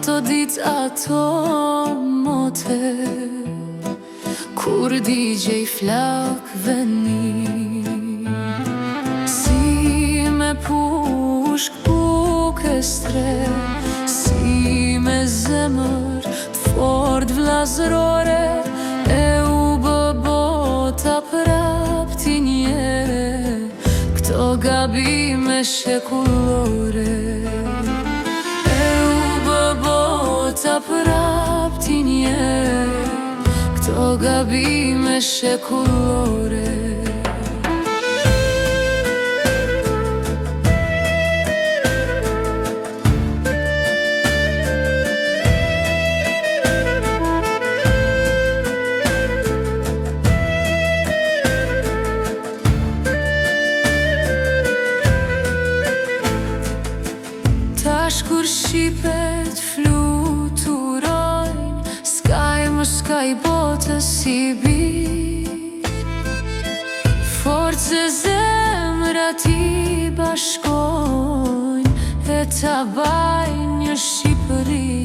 ato dit ato mote, kur digjej flakve një. Si me pushk buke stre, si me zemër t'fort vlazrore, e u bë bota prap ti njere, këto gabime shekullore. Ta prap ti njerë, këto gabime shekullore. Tash kur shqipet s'ka i botës si bi, forcë zemra ti bashkojnë, e ta bajnë një Shqipëri,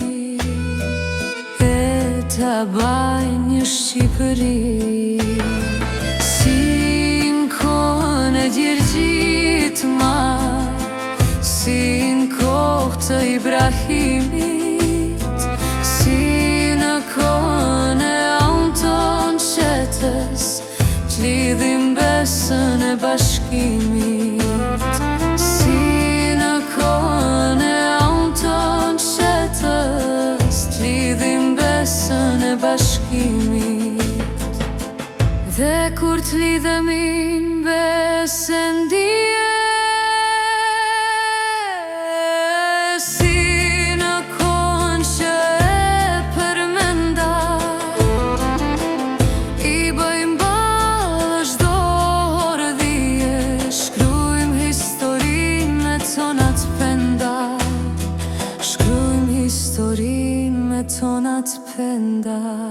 e ta bajnë një Shqipëri. Si n'kohën e Djergjit Maj, si n'kohë të Ibrahimit, si në kohën e Anton Qetës, qlidhim besën e bashkimit. Si në kohën e Anton Qetës, qlidhim besën e bashkimit. Dhe kur t'lidhemi n'besën dje, tonat penda.